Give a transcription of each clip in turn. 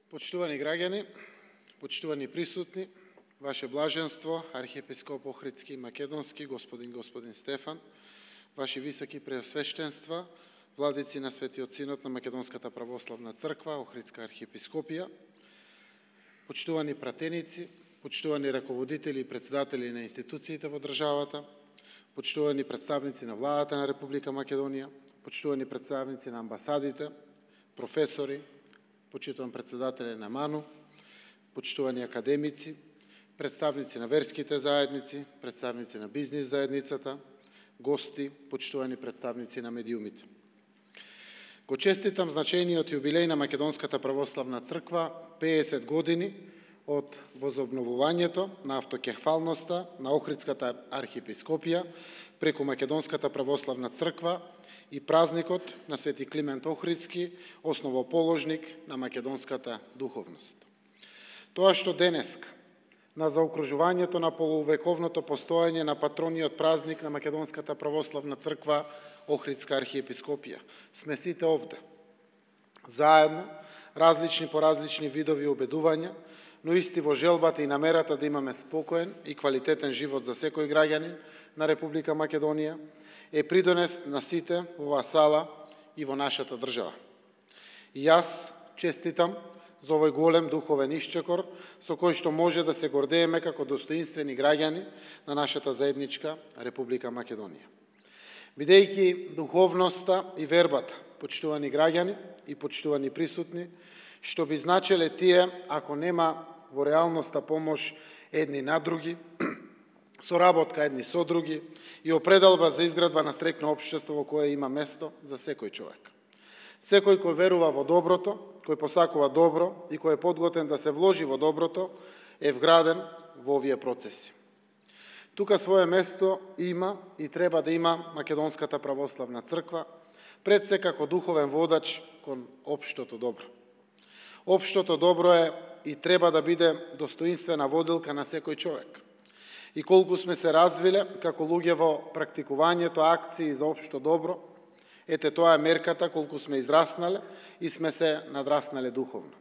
Почитувани граѓани, почитувани присутни, Ваше блаженство, архиепископ Охридски и Македонски, господин Стефан, Ваши високи преосвещенства, владици на Светиот Синод на Македонската православна црква, Охридска архиепископија, почитувани пратеници, почитувани раководители и председатели на институциите во државата, почитувани представници на владата на Република Македонија, почитувани представници на амбасадите, професори, почитуван председателе на МАНУ, почитувани академици, представници на верските заедници, представници на бизнис заедницата, гости, почитувани представници на медиумите. Го честитам значениот јубилеј на Македонската православна црква 50 години од возобновувањето на автокефалноста на Охридската архиепископија преку Македонската православна црква и празникот на Свети Климент Охридски, основоположник на македонската духовност. Тоа што денеска, на заокружувањето на полувековното постоење на патрониот празник на Македонската православна црква, Охридска архиепископија, сме сите овде. Заедно, различни по различни видови обедувања, но исти во желбата и намерата да имаме спокоен и квалитетен живот за секој граѓанин на Република Македонија, е придонес на сите во оваа сала и во нашата држава. И јас честитам за овој голем духовен исчекор со кој што може да се гордееме како достоинствени граѓани на нашата заедничка Република Македонија. Бидејќи духовноста и вербата, почитувани граѓани и почитувани присутни, што би значеле тие ако нема во реалноста помош едни на други, соработка едни со други и определба за изградба на стрекно општество во кое има место за секој човек. Секој кој верува во доброто, кој посакува добро и кој е подготвен да се вложи во доброто, е вграден во овие процеси. Тука свое место има и треба да има Македонската православна црква, пред се како духовен водач кон општото добро. Општото добро е и треба да биде достоинствена водилка на секој човек. И колку сме се развиле како луѓе во практикувањето акции за општо добро, ете тоа е мерката колку сме израснале и сме се надраснале духовно.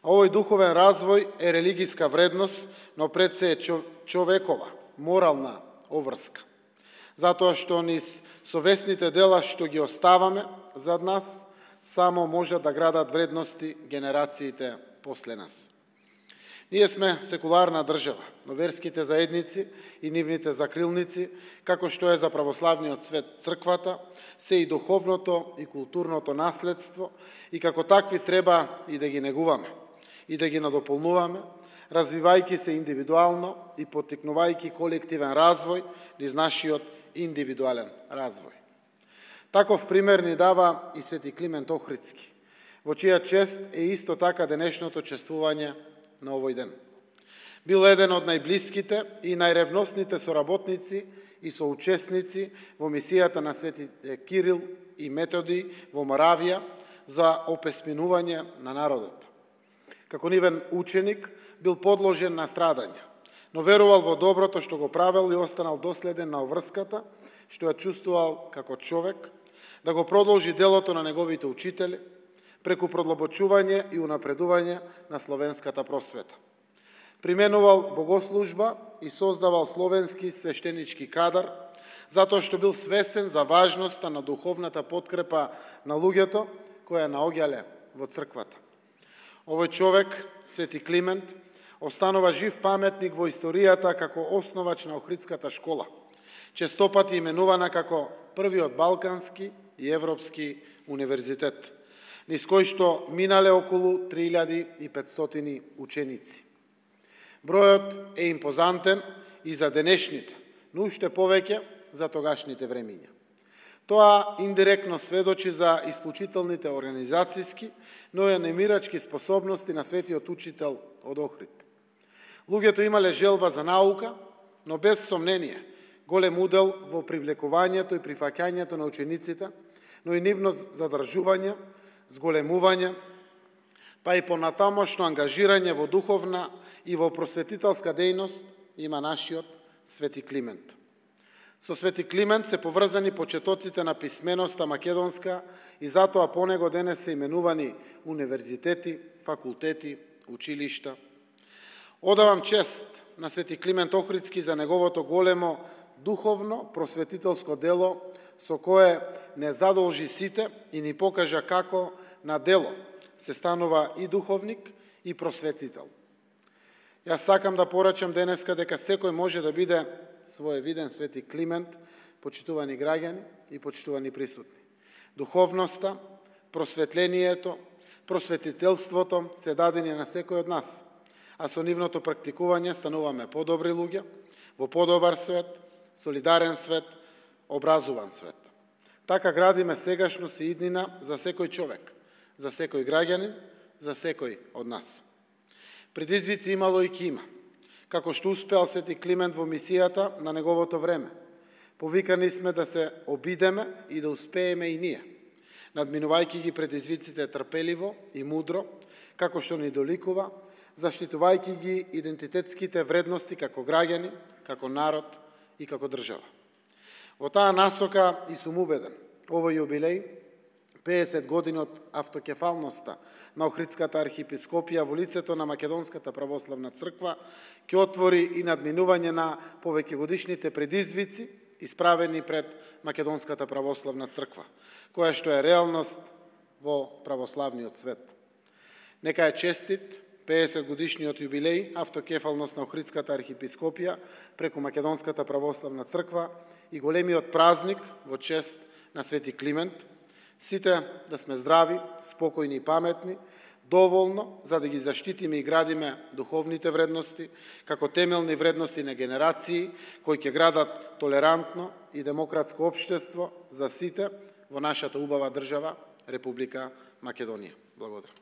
А овој духовен развој е религиска вредност, но пред се е човекова, морална обврска. Затоа што низ совесните дела што ги оставаме зад нас, само можат да градат вредности генерациите после нас. Ние сме секуларна држава, но верските заедници и нивните закрилници, како што е за православниот свет црквата, се и духовното и културното наследство и како такви треба и да ги негуваме, и да ги надополнуваме, развивајќи се индивидуално и поттикнувајќи колективен развој низ нашиот индивидуален развој. Таков пример ни дава и Свети Климент Охридски, во чија чест е исто така денешното чествување на овој ден. Бил еден од најблиските и најревносните соработници и соучесници во мисијата на светите Кирил и Методи во Моравија за опесминување на народот. Како нивен ученик бил подложен на страдања, но верувал во доброто што го правел и останал доследен на обврската што ја чувствувал како човек, да го продолжи делото на неговите учители, преку продлабочување и унапредување на словенската просвета. Применувал богослужба и создавал словенски свештенички кадар, затоа што бил свесен за важноста на духовната подкрепа на луѓето која наоѓале во црквата. Овој човек, Свети Климент, останува жив паметник во историјата како основач на Охридската школа, честопати именувана како првиот балкански и европски универзитет, низ кој што минале околу 3500 ученици. Бројот е импозантен и за денешните, но уште повеќе за тогашните времиња. Тоа индиректно сведочи за исклучителните организацијски, но и немирачки способности на светиот учител од Охрид. Луѓето имале желба за наука, но без сомнение голем удел во привлекувањето и прифаќањето на учениците, но и нивно задржување, зголемување, па и понатамошно ангажирање во духовна и во просветителска дејност има нашиот Свети Климент. Со Свети Климент се поврзани почетоците на писменоста македонска и затоа по него денес се именувани универзитети, факултети, училишта. Одавам чест на Свети Климент Охридски за неговото големо духовно просветителско дело со кое не задолжи сите и ни покажа како на дело се станува и духовник и просветител. Јас сакам да порачам денеска дека секој може да биде своевиден Свети Климент, почитувани граѓани и почитувани присутни. Духовноста, просветлението, просветителството се дадени на секој од нас, а со нивното практикување стануваме подобри луѓе, во подобар свет, солидарен свет, образуван свет. Така градиме сегашност и иднина за секој човек, за секој граѓанин, за секој од нас. Предизвици имало и ки има, како што успеал Свети Климент во мисијата на неговото време. Повикани сме да се обидеме и да успееме и ние, надминувајќи ги предизвиците трпеливо и мудро, како што ни доликува, заштитувајќи ги идентитетските вредности како граѓани, како народ и како држава. Во таа насока и сум убеден, овој јубилеј, 50 години од автокефалноста на Охридската архиепископија во лицето на Македонската православна црква, ќе отвори и надминување на повеќегодишните предизвици исправени пред Македонската православна црква, која што е реалност во православниот свет. Нека е честит 50 годишниот јубилеј автокефалност на Охридската архиепископија преку Македонската православна црква и големиот празник во чест на Свети Климент. Сите да сме здрави, спокојни и паметни, доволно за да ги заштитиме и градиме духовните вредности, како темелни вредности на генерации, кои ќе градат толерантно и демократско општество за сите во нашата убава држава, Република Македонија. Благодарам.